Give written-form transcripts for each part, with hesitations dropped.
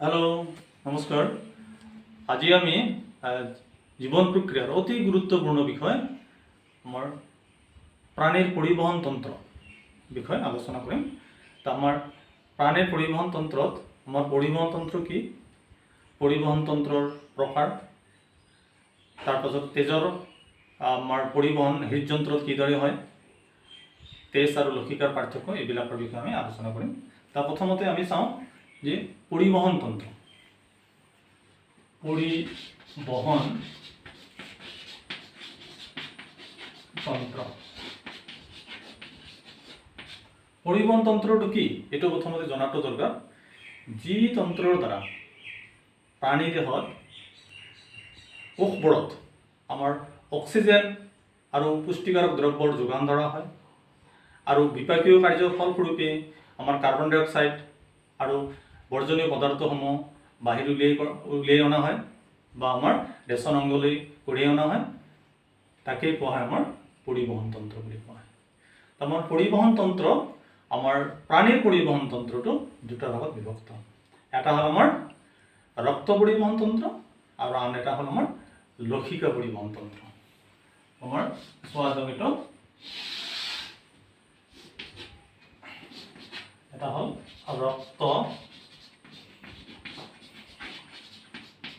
Hello नमस्कार। आज आमी जीवन प्रक्रियार अति गुरुत्वपूर्ण विषय आमार प्राणीर परिवहन तंत्र विषय आलोचना करिम। तो आमार प्राणीर परिवहन तंत्रत आमार परिवहन तंत्र की परिवहन तंत्रर प्रकार तार पाছত तेजर आमार परिवहन हृदयंत्रत किदरे हय तेज और लसिकार पार्थक्य एबिलाकर विषय आमी आलोचना करिम। ता प्रथमते आमी चाওঁ जे परिवहन तंत्र परिवहन तंत्र कि ये प्रथमते जनातो दरकार जी तंत्ৰৰ द्वारा प्राणी देहत कोषबरत आमार अक्सिजेन और पुष्टिकारक द्रव्यर जोगान धरा है और विपाकीय कार्य फलस्वरूपे आमार कार्बन डाई अक्साइड और बर्जनीय पदार्थসমূह बाहिर उलियाई अना है बा आमार रेशन अंगल कढ़ियाई अना है ताके कोৱা হয় आमार परिवहन तंत्र বুলি কোৱা হয়। आमार परिवहन तंत्र आमार प्राणीर परिवहन तंत्रটো दुटा भागत विभक्त। এটা হল आमार रक्त परिवहन तंत्र और आन এটা হল आमार लसिका परिवहन तंत्र। आमार चোৱা জমিত এটা হল रक्त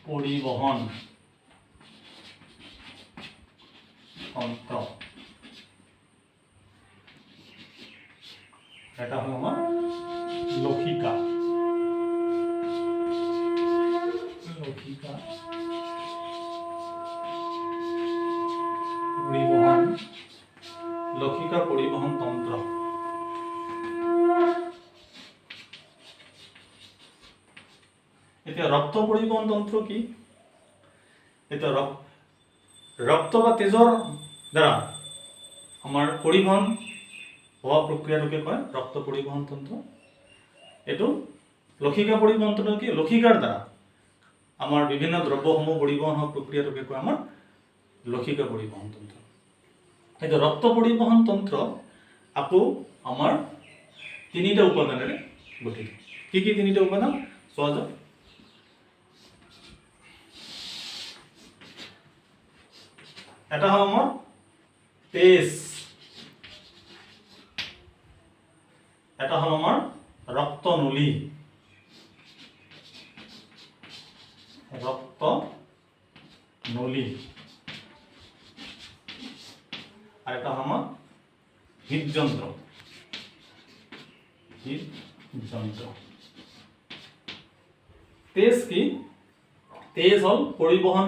परिवहन तंत्र এটা হল আমার লসিকা परिवहन तंत्र। এতিয়া रक्त परिवहन तंत्र কি এটা रक्त বা তেজৰ দ্বাৰা আমাৰ পৰিবহন হোৱা প্ৰক্ৰিয়াটোকে কয় रक्त परिवहन तंत्र। এটো লসিকা परिवहन तंत्र কি লসিকাৰ দ্বাৰা আমাৰ বিভিন্ন দ্ৰব্যসমূহ পৰিবহন হোৱা প্ৰক্ৰিয়াটোকে কয় আমাৰ লসিকা परिवहन तंत्र। এটা रक्त परिवहन तंत्र আকৌ আমাৰ তিনিটা উপাদানেৰে গঠিত। কি কি তিনিটা উপাদান চোৱা যাওক। এটা হল আমার তেজ, এটা হল আমার রক্তনলী, আর এটা হল আমার হৃদযন্ত্র। তেজ কি তেজ হল পরিবহন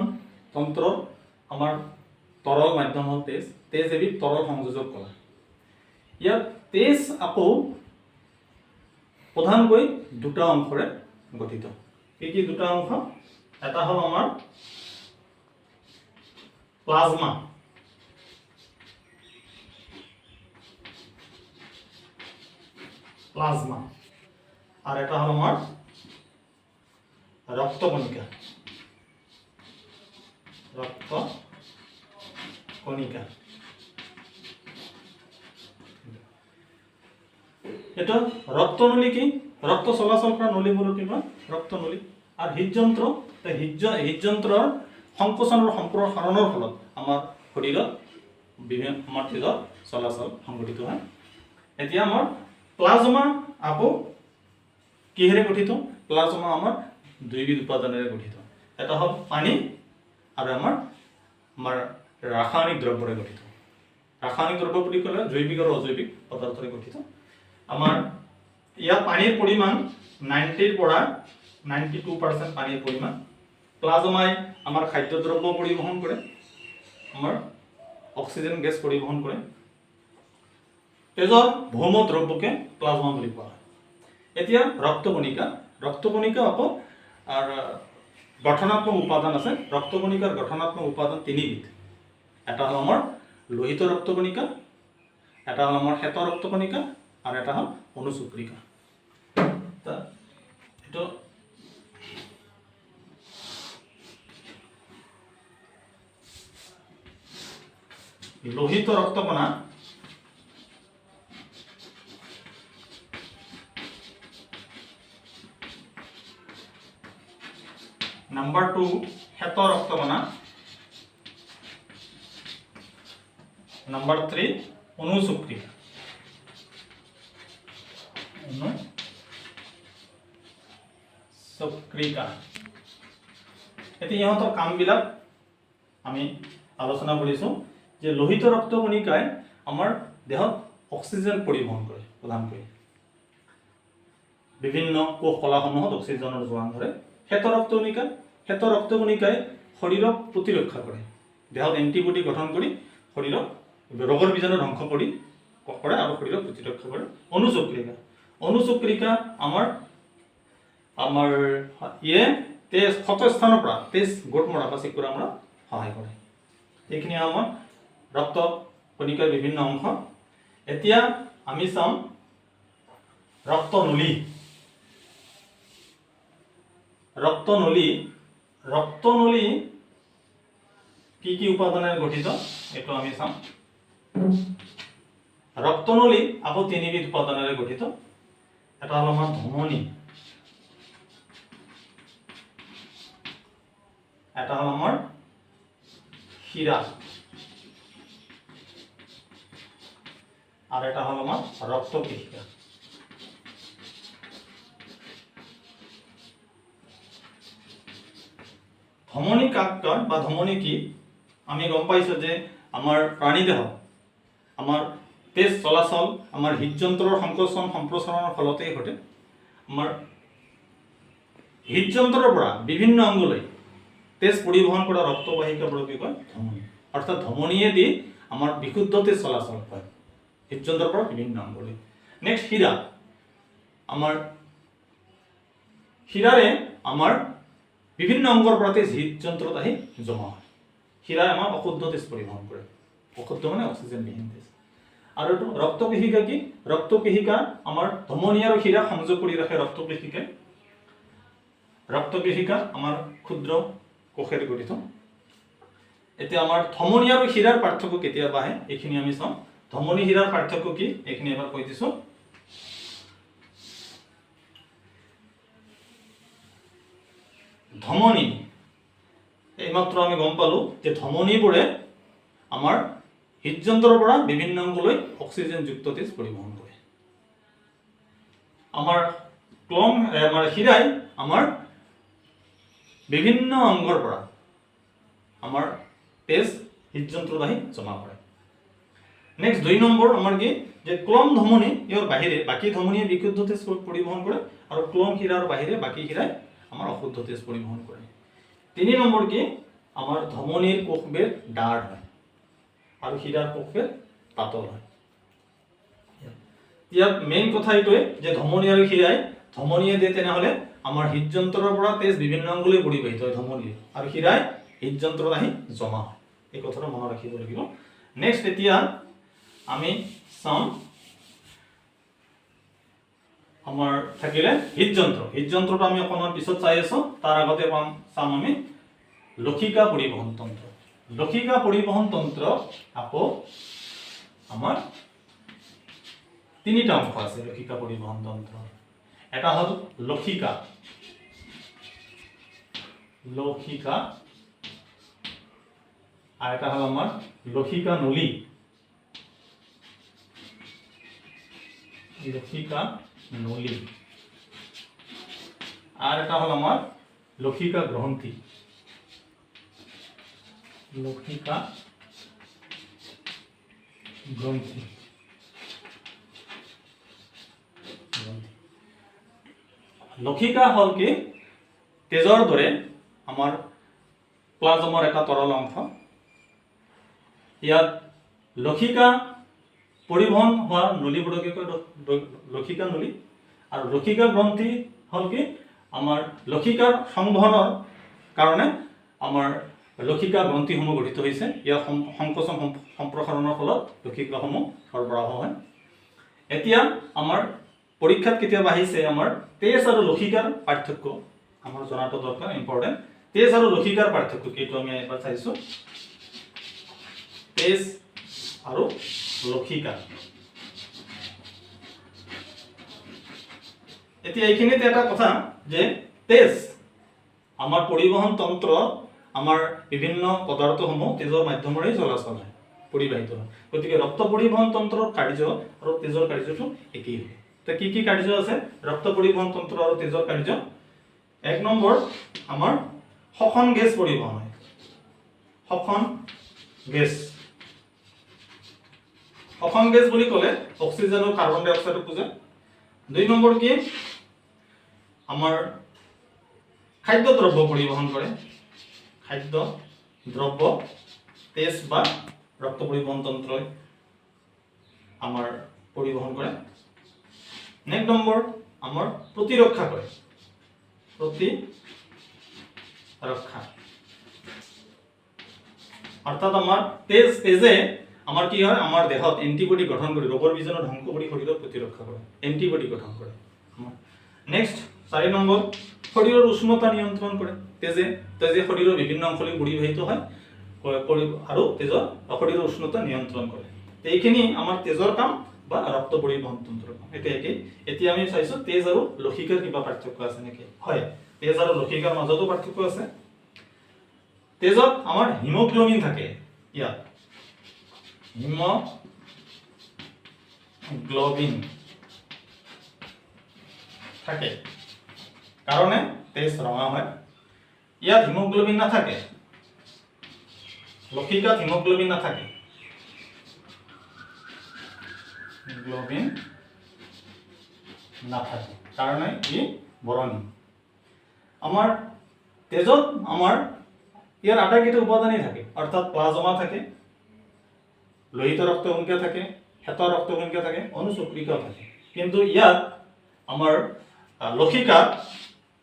তন্ত্র আমার तरल माध्यम हल तेज। तेज एबिध तरल संयोजक कला। ইয়াত তেজ আকৌ प्रधानকৈ দুটা অংশৰে গঠিত। কি দুটা অংশ? এটা হল আমাৰ প্লাজমা, আৰ এটা হল আমাৰ ৰক্তকণিকা, এটা ৰক্তনলী কি ৰক্ত চলাচল কৰা নলী বলো কি কয় ৰক্তনলী। আৰ হৃদযন্ত্ৰ হৃদযন্ত্ৰৰ সংকোচন আৰু সম্প্ৰসাৰণৰ ফলত আমাৰ শৰীৰত বিভিন্ন আমাৰ তেজৰ চলাচল সংঘটিত হয়। এতিয়া আমাৰ প্লাজমা আকৌ কিহেৰে গঠিত? প্লাজমা আমাৰ দুইবিধ উপাদানেৰে গঠিত। এটা হল পানী আৰু আমাৰ रासायनिक द्रव्यरे गठित। रासायनिक द्रव्य বুলি ক'লে জৈৱিক আৰু অজৈৱিক পদাৰ্থৰে গঠিত। আমাৰ ইয়াত পানীৰ পৰিমাণ 90 পৰা 92% পানীৰ পৰিমাণ। প্লাজমাই আমাৰ খাদ্য দ্ৰব্য পৰিবহন কৰে, আমাৰ অক্সিজেন গেছ পৰিবহন কৰে। তেজৰ ভৌম দ্ৰব্যকে প্লাজমা বুলি কোৱা হয়। এতিয়া ৰক্তকণিকা আকৌ আর গঠনাত্মক উপাদান আছে। রক্তকণিকার গঠনাত্মক উপাদান তিনিবিধ। এটা হল আমার লোহিত রক্তকণিকা, এটা হল আমার শ্বেত রক্তকণিকা, আর এটা হল অনুচক্রিকা। লোহিত রক্তকণা নাম্বাৰ 2 হেত ৰক্তকণা, নাম্বাৰ 3 অনুচক্ৰিকা। এতিয়া ইহঁতৰ কামবিলাক আমি আলোচনা কৰিছোঁ যে লোহিত ৰক্তকণিকাই আমাৰ দেহত অক্সিজেন পৰিবহন কৰে প্ৰধানকৈ, বিভিন্ন কোষ কলাসমূহত অক্সিজেনৰ যোগান ধৰে। শ্বেত ৰক্তকণিকাই শৰীৰক প্ৰতিৰক্ষা কৰে, দেহত এণ্টিবডি গঠন কৰি শৰীৰক ৰোগৰ বীজাণু ধ্বংস কৰে আৰু শৰীৰক প্ৰতিৰক্ষা কৰে। অনুচক্ৰিকা আমাৰ ইয়ে তেজ ক্ষতস্থানৰ পৰা তেজ গোট মৰা বা চিকুৰা মৰা সহায় কৰে। এইখিনি আমাৰ ৰক্ত কণিকাৰ বিভিন্ন অংশ। এতিয়া আমি চাম ৰক্তনলী। ৰক্তনলী কি কি উপাদানেৰে গঠিত এইটো আমি চাম। ৰক্তনলী আকৌ তিনিবিধ উপাদানেৰে গঠিত। এটা হ'ল আমাৰ ধমনী, এটা হ'ল আমাৰ শিৰা, আৰু এটা হ'ল আমাৰ ৰক্তকেশিকা। ধমনী কাক কয় বা ধমনী কি আমি গম পাইছোঁ যে আমাৰ প্ৰাণীদেহ আমাৰ তেজ চলাচল আমাৰ হৃদযন্ত্ৰৰ সংকোচন সম্প্ৰসাৰণৰ ফলতেই ঘটে। আমাৰ হৃদযন্ত্ৰৰ পৰা বিভিন্ন অংগলৈ তেজ পৰিবহন কৰা ৰক্তবাহিকাবোৰক কি কয় ধমনী। অৰ্থাৎ ধমনীয়েদি আমাৰ বিশুদ্ধ তেজ চলাচল হয় হৃদযন্ত্ৰৰ পৰা বিভিন্ন অংগলৈ। নেক্সট শিৰা। আমাৰ শিৰাৰে আমাৰ বিভিন্ন অংগৰ পৰা তেজ হৃদযন্ত্ৰত আহি জমা হয়। শিৰাই আমাৰ অশুদ্ধ তেজ পৰিবহন কৰে, অশুদ্ধ মানে অক্সিজেনবিহীন তেজ। আৰু এইটো ৰক্তকেশিকা কি? ৰক্তকেশিকা আমাৰ ধমনী আৰু শিৰা সংযোগ কৰি ৰাখে ৰক্তকেশিকাই। ৰক্তকেশিকা আমাৰ ক্ষুদ্ৰ কোষেৰে গঠিত। এতিয়া আমাৰ ধমনী আৰু শিৰাৰ পাৰ্থক্য কেতিয়াবা আহে এইখিনি আমি চাম। ধমনী শিৰাৰ পাৰ্থক্য কি এইখিনি এবাৰ কৈ দিছোঁ। ধমনী, এইমাত্ৰ আমি গম পালো যে ধমনীবোৰে আমাৰ হৃদযন্ত্ৰৰ পৰা বিভিন্ন অংগলৈ অক্সিজেনযুক্ত তেজ পৰিবহন কৰে। আমাৰ শিৰাই আমাৰ বিভিন্ন অংগৰ পৰা আমাৰ তেজ হৃদযন্ত্ৰত আহি জমা কৰে। নেক্সট 2 নম্বৰ আমাৰ কি যে ক্লম ধমনী, ইয়াৰ বাহিৰে বাকী ধমনীয়ে বিশুদ্ধ তেজ পৰিবহন কৰে আৰু ক্লম শিৰাৰ বাহিৰে বাকী শিৰাই আমাৰ অশুদ্ধ তেজ পৰিবহন কৰে। 3 নম্বৰ কি আমাৰ ধমনীৰ কোষবেদ ডাঢ় হয় আৰু শিৰাৰ কোষবেদ পাতল হয়। ইয়াত মেইন কথা এইটোৱে যে ধমনী আৰু শিৰাই ধমনীয়ে দিয়ে তেনেহলে আমাৰ হৃদযন্ত্ৰৰ পৰা তেজ বিভিন্ন অংগলৈ পৰিবাহিত হয় ধমনীয়ে, আৰু শিৰাই হৃদযন্ত্ৰত আহি জমা হয়। এই কথাটো মনত ৰাখিব লাগিব। নেক্সট এতিয়া আমি চাম আমাৰ থাকিলে হৃদযন্ত্ৰটো আমি অকণমান পিছত চাই আছো। তাৰ আগতে চাম আমি লক্ষিকা পৰিবহন তন্ত্ৰ। লক্ষিকা পৰিবহন তন্ত্ৰ আকৌ আমাৰ 3টা অংশ আছে লক্ষিকা পৰিবহন তন্ত্ৰ। এটা হ'ল লক্ষিকা আৰু এটা হ'ল আমাৰ লক্ষিকা নলী। আৰ এটা হল আমাৰ লক্ষিকা গ্ৰন্থি। লক্ষিকা হল কি তেজৰ দৰে আমাৰ প্লাজমৰ এটা তৰল অংশ। ইয়াত লক্ষিকা পৰিবহন হোৱা নলীবোৰকে কয় লক্ষিকা নলী। আৰু লক্ষিকা গ্ৰন্থি হল কি আমাৰ লক্ষিকাৰ সংবহনৰ কাৰণে আমাৰ লক্ষিকা গ্ৰন্থিসমূহ গঠিত হৈছে। ইয়াৰ সংকোচন সম্প্ৰসাৰণৰ ফলত লক্ষিকাসমূহ সৰবৰাহ হয়। এতিয়া আমাৰ পৰীক্ষাত কেতিয়াবা আহিছে আমাৰ তেজ আৰু লক্ষিকাৰ পাৰ্থক্য আমাৰ জনাটো দৰকাৰ, ইম্পৰ্টেণ্ট। তেজ আৰু লক্ষিকাৰ পাৰ্থক্য কি এইটো আমি এবাৰ চাইছো। তেজ আৰু লক্ষিকা। এতিয়া এইখিনিতে এটা কথা যে তেজ আমাৰ পৰিবহন তন্ত্ৰ আমাৰ বিভিন্ন পদাৰ্থসমূহ তেজৰ মাধ্যমেৰে চলাচল হয়, পৰিবাহিত হয়। গতিকে ৰক্ত পৰিবহন তন্ত্ৰৰ কাৰ্য আৰু তেজৰ কাৰ্যটো একেই হয়। তো কি কি কাৰ্য আছে ৰক্ত পৰিবহন তন্ত্ৰ আৰু তেজৰ কাৰ্য? 1 নম্বৰ আমাৰ শ্বসন গেছ পৰিবহন হয়, শ্বসন গেছ। শ্বসন গেছ বুলি ক'লে অক্সিজেন আৰু কাৰ্বন ডাই অক্সাইডক বুজায়। 2 নম্বৰ কি আমাৰ খাদ্য দ্ৰব্য পৰিবহন কৰে, খাদ্য দ্ৰব্য তেজ বা ৰক্ত পৰিবহন তন্ত্ৰই আমাৰ পৰিবহন কৰে। নেক্সট নম্বৰ আমাৰ প্ৰতিৰক্ষা কৰে, প্ৰতিৰক্ষা অৰ্থাৎ আমাৰ তেজে আমাৰ কি হয় আমাৰ দেহত এন্টিবডি গঠন কৰি ৰোগৰ বীজাণু ধ্বংস কৰি শৰীৰক প্ৰতিৰক্ষা কৰে, এন্টিবডি গঠন কৰে। নেক্সট 4 নম্বৰ শৰীৰৰ উষ্ণতা নিয়ন্ত্ৰণ কৰে তেজে শৰীৰৰ বিভিন্ন অংশলৈ পৰিবাহিত হয় আৰু তেজৰ শৰীৰৰ উষ্ণতা নিয়ন্ত্ৰণ কৰে। এইখিনি আমাৰ তেজৰ কাম বা ৰক্ত পৰিবহন তন্ত্ৰৰ কাম। এতিয়া আমি চাইছো তেজ আৰু লসিকাৰ কিবা পাৰ্থক্য আছে নেকি? হয়, তেজ আৰু লসিকাৰ মাজতো পাৰ্থক্য আছে। তেজত আমাৰ হিমোগ্লোবিন থাকে, ইয়াত হিমোগ্লোবিন থাকে কাৰণে তেজ ৰঙা হয়। ইয়াত হিমোগ্লোবিন নাথাকে, লসিকাত হিমোগ্লোবিন নাথাকে, হিমোগ্লোবিন নাথাকে কাৰণে ই বৰণী। আমাৰ তেজত আমাৰ ইয়াৰ আটাইকেইটা উপাদানেই থাকে, অৰ্থাৎ প্লাজমা থাকে, লোহিত ৰক্তকণিকা থাকে, শ্বেত ৰক্তকণিকা থাকে, অনুচক্ৰিকাও থাকে। কিন্তু ইয়াত আমাৰ লসিকাত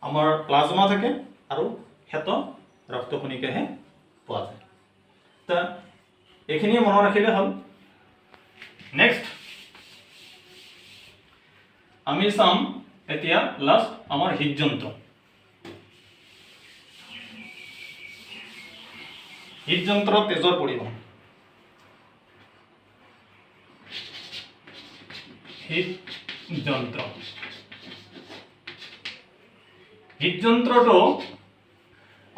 আমাৰ প্লাজমা থাকে আৰু শ্বেত ৰক্তকণিকাহে পোৱা যায়। তা এইখিনিয়ে মনত ৰাখিলে হ'ল। নেক্সট আমি চাম এতিয়া লাষ্ট আমাৰ হৃদযন্ত্ৰ। হৃদযন্ত্ৰ তেজৰ পৰিবহন। হৃদযন্ত্ৰটো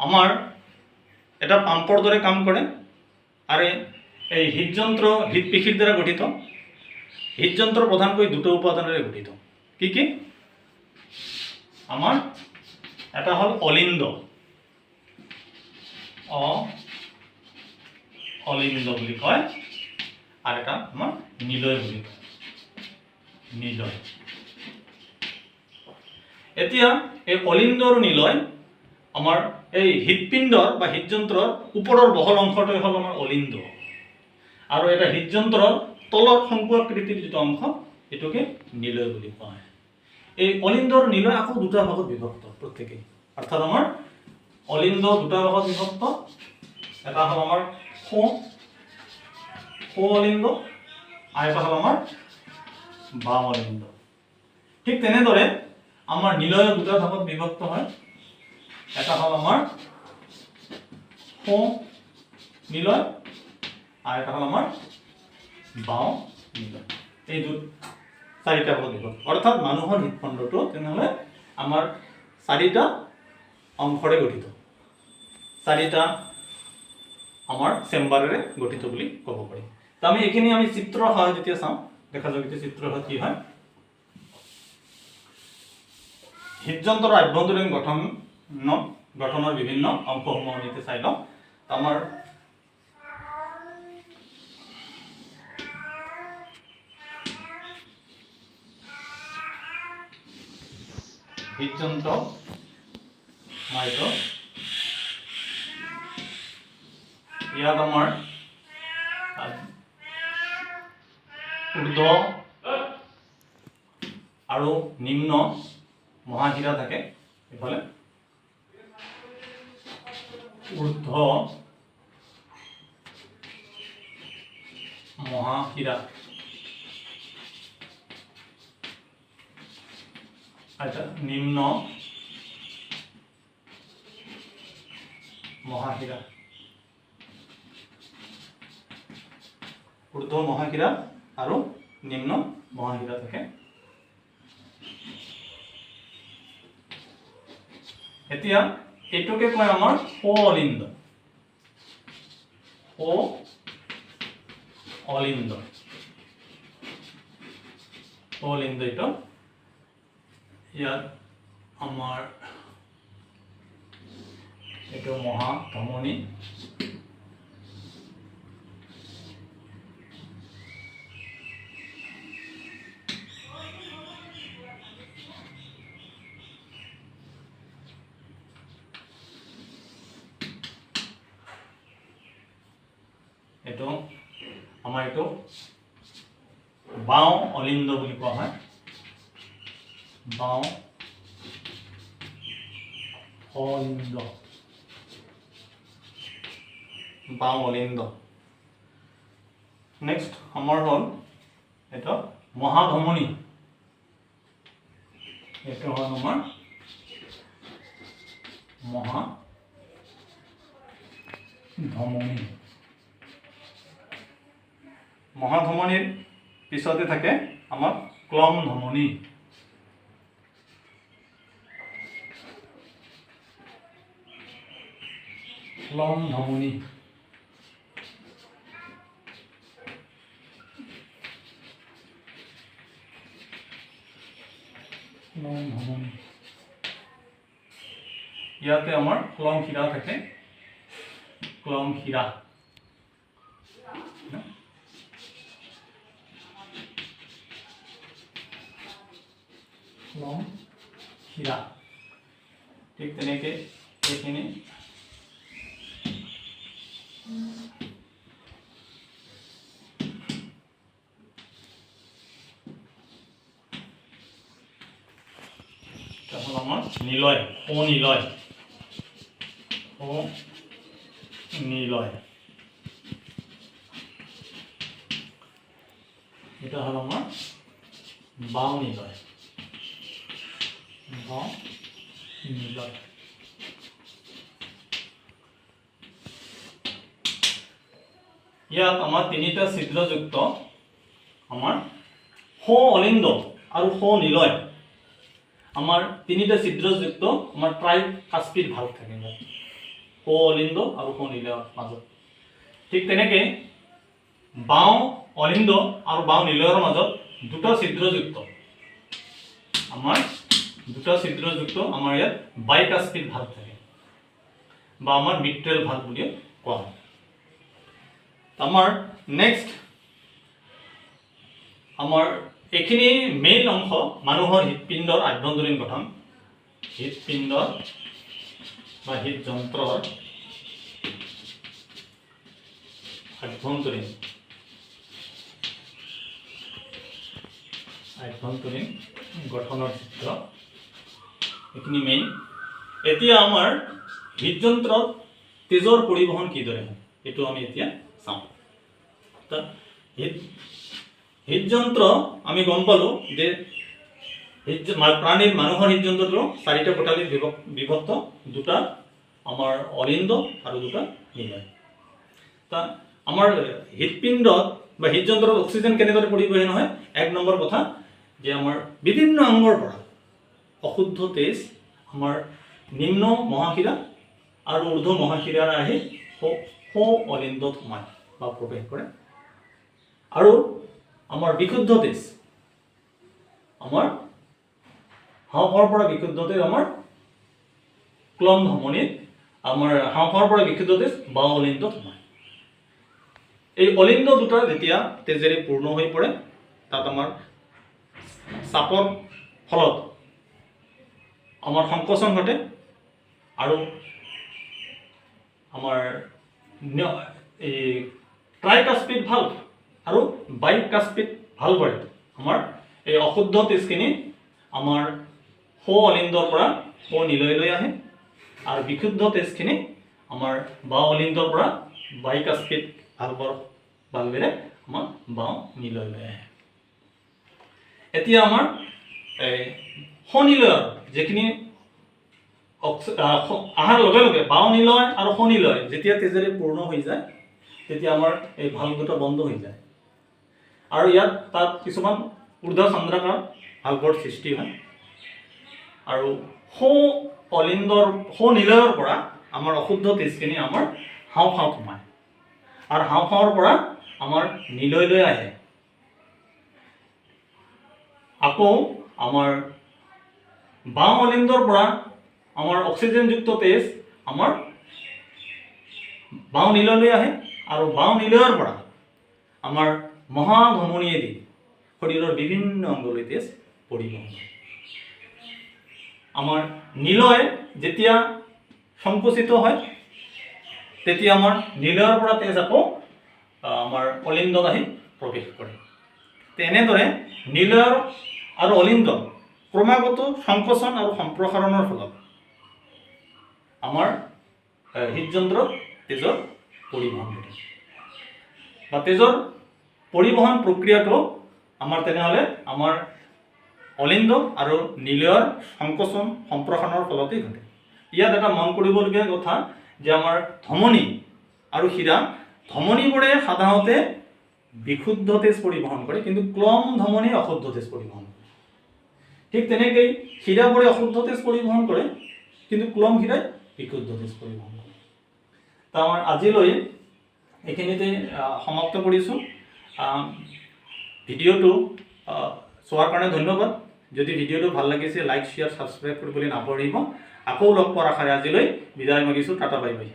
আমাৰ এটা পাম্পৰ দৰে কাম কৰে আৰু এই হৃদযন্ত্ৰ হৃদপেশীৰ দ্বাৰা গঠিত। হৃদযন্ত্ৰ প্ৰধানকৈ 2টা উপাদানেৰে গঠিত। কি কি? আমাৰ এটা হ'ল অলিন্দ, অলিন্দ বুলি কয়, আৰু এটা আমাৰ নিলয় বুলি কয়, নিলয়। এতিয়া এই অলিন্দ আৰু নিলয় আমাৰ এই হৃদপিণ্ডৰ বা হৃদযন্ত্ৰৰ ওপৰৰ বহল অংশটোৱে হ'ল আমাৰ অলিন্দ, আৰু এটা হৃদযন্ত্ৰৰ তলৰ শংকু আকৃতিৰ যিটো অংশ এইটোকে নিলয় বুলি কোৱা হয়। এই অলিন্দ আৰু নিলয় আকৌ 2টা ভাগত বিভক্ত প্ৰত্যেকেই, অৰ্থাৎ আমাৰ অলিন্দ 2টা ভাগত বিভক্ত। এটা হ'ল আমাৰ সো অলিন্দ আৰু এটা হ'ল আমাৰ বাম অলিন্দ। ঠিক তেনেদৰে আমাৰ নিলয় 2টা ভাগত বিভক্ত হয়। এটা হ'ল আমাৰ সো নিলয় আৰু এটা হ'ল আমাৰ বাম নিলয়। এই 4টা ভাগত বিভক্ত, অৰ্থাৎ মানুহৰ হৃদপিণ্ডটো তেনেহ'লে আমাৰ 4টা অংশৰে গঠিত, 4টা আমাৰ চেম্বাৰেৰে গঠিত বুলি ক'ব পাৰি। তো আমি এইখিনি চিত্ৰৰ সহায়ত যেতিয়া চাওঁ দেখা যাব এতিয়া চিত্ৰৰ সহায়ত কি হয়। হৃদযন্ত্ৰৰ আভ্যন্তৰীণ গঠনৰ বিভিন্ন অংশসমূহ আমি এতিয়া চাই লওঁ। আমাৰ হৃদযন্ত্ৰ ইয়াত আমাৰ ঊৰ্ধ্ব আৰু নিম্ন মহাশিৰা থাকে। এইফালে ঊৰ্ধ্ব মহাশিৰা আচ্ছা নিম্ন মহাশিৰা, ঊৰ্ধ্ব মহাশিৰা আৰু নিম্ন মহাশিৰা থাকে। এতিয়া এইটোকে কয় আমাৰ স অলিন্দ এইটো ইয়াত আমাৰ এইটো মহাধমনী এইটো আমাৰ এইটো বাওঁ অলিন্দ বুলি কোৱা হয় বাওঁ অলিন্দ নেক্সট আমাৰ হ'ল এইটো মহাধমনী এইটো হ'ল আমাৰ মহাধমনীৰ পিছতে থাকে আমাৰ ক্লম ধমনী ইয়াতে আমাৰ ক্লম শিৰা থাকে ক্লম শিৰা ঠিক তেনেকে এইখিনি আমাৰ নিলয় এটা হল আমাৰ বাওঁ নিলয় ইয়াত আমাৰ তিনিটা ছিদ্ৰযুক্ত আমাৰ স অলিন্দ আৰু স নিলয় আমাৰ তিনিটা ছিদ্ৰযুক্ত আমাৰ ট্ৰাইকাস্পিড ভাল্ভ থাকে স অলিন্দ আৰু স নিলয়ৰ মাজত ঠিক তেনেকে বাওঁ অলিন্দ আৰু বাওঁ নিলয়ৰ মাজত দুটা ছিদ্ৰযুক্ত আমাৰ ইয়াত বাইকাস্পিড ভাল্ভ থাকে বা আমাৰ মিট্ৰেল ভাল্ভ বুলি কোৱা হয় আমাৰ নেক্সট আমাৰ এইখিনি মেইন অংশ মানুহৰ হৃদপিণ্ডৰ আভ্যন্তৰীণ গঠন হৃদপিণ্ডৰ বা হৃদযন্ত্ৰৰ আভ্যন্তৰীণ গঠনৰ চিত্ৰ এইখিনি মেইন এতিয়া আমাৰ হৃদযন্ত্ৰত তেজৰ পৰিবহন কিদৰে হয় এইটো আমি এতিয়া চাওঁ হৃদযন্ত্ৰ আমি গম পালো যে প্ৰাণীৰ মানুহৰ হৃদযন্ত্ৰটো চাৰিটা কোঠালিত বিভক্ত দুটা আমাৰ অলিন্দ আৰু দুটা নিলয় তা আমাৰ হৃদপিণ্ডত বা হৃদযন্ত্ৰত অক্সিজেন কেনেদৰে পৰিবহন হয় এক নম্বৰ কথা যে আমাৰ বিভিন্ন অংগৰ পৰা অশুদ্ধ তেজ আমাৰ নিম্ন মহাশিৰা আৰু ঊৰ্ধ্ব মহাশিৰাৰ আহি স অলিন্দত সোমায় বা প্ৰৱেশ কৰে আৰু আমাৰ বিশুদ্ধ তেজ আমাৰ হাঁওফাঁওৰ পৰা বিশুদ্ধ তেজ আমাৰ ক্লম ধমনীত আমাৰ হাঁওফাঁওৰ পৰা বিশুদ্ধ তেজ বাওঁ অলিন্দত সোমায় এই অলিন্দ দুটা যেতিয়া তেজেৰে পূৰ্ণ হৈ পৰে তাত আমাৰ চাপৰ ফলত আমাৰ সংকোচন ঘটে আৰু আমাৰ এই ট্ৰাইকাস্পিড ভাল্ভ আৰু বাইকাস্পিড ভাল্ভৰে আমাৰ এই অশুদ্ধ তেজখিনি আমাৰ স অলিন্দৰ পৰা স নিলয়লৈ আহে আৰু বিশুদ্ধ তেজখিনি আমাৰ বাওঁ অলিন্দৰ পৰা বাইকাস্পিড ভাল্ভেৰে আমাৰ বাওঁ নিলয়লৈ আহে এতিয়া আমাৰ স নিলয়ৰ যিখিনি আহাৰ লগে লগে বাওঁ নিলয় আৰু স নিলয় যেতিয়া তেজেৰে পূৰ্ণ হৈ যায় তেতিয়া আমাৰ এই ভাল্ভ দুটা বন্ধ হৈ যায় আৰু ইয়াত তাত কিছুমান ঊৰ্ধ্ব চন্দ্ৰাকাৰ ভাল্ভৰ সৃষ্টি হয় আৰু সৌ নিলয়ৰ পৰা আমাৰ অশুদ্ধ তেজখিনি আমাৰ হাওঁফাওঁত সোমায় আৰু হাওঁফাওঁৰ পৰা আমাৰ নিলয়লৈ আহে। আকৌ আমাৰ বাওঁ অলিন্দৰ পৰা আমাৰ অক্সিজেনযুক্ত তেজ আমাৰ বাওঁ নিলয়লৈ আহে আৰু বাওঁ নিলয়ৰ পৰা আমাৰ মহাধমনীয়েদি শৰীৰৰ বিভিন্ন অংগলৈ তেজ পৰিবহণ হয়। আমাৰ নিলয় যেতিয়া সংকুচিত হয় তেতিয়া আমাৰ নিলয়ৰ পৰা তেজ আকৌ আমাৰ অলিন্দত আহি প্ৰৱেশ কৰে। তেনেদৰে নিলয়ৰ আৰু অলিন্দৰ ক্ৰমাগত সংকোচন আৰু সম্প্ৰসাৰণৰ ফলত আমাৰ হৃদযন্ত্ৰত তেজৰ পৰিবহণ ঘটে বা তেজৰ পৰিবহণ প্ৰক্ৰিয়াটো আমাৰ তেনেহ'লে আমাৰ অলিন্দ আৰু নিলয়ৰ সংকোচন সম্প্ৰসাৰণৰ ফলতেই ঘটে। ইয়াত এটা মন কৰিবলগীয়া কথা যে আমাৰ ধমনী আৰু শিৰা, ধমনীবোৰে সাধাৰণতে বিশুদ্ধ তেজ পৰিবহণ কৰে, কিন্তু ক্লম ধমনী অশুদ্ধ তেজ পৰিবহণ কৰে। ঠিক তেনেকৈ শিৰাবোৰে অশুদ্ধ তেজ পৰিবহণ কৰে, কিন্তু ক্লম শিৰাই বিশুদ্ধ তেজ পৰিবহণ কৰে। তো আমাৰ আজিলৈ এইখিনিতে সমাপ্ত কৰিছোঁ। ভিডিঅ'টো চোৱাৰ কাৰণে ধন্যবাদ। যদি ভিডিঅ'টো ভাল লাগিছে লাইক, শ্বেয়াৰ, ছাবস্ক্ৰাইব কৰিবলৈ নাপাহৰিব। আকৌ লগ পোৱাৰ আশাৰে আজিলৈ বিদায় মাগিছোঁ। Tata bye bye.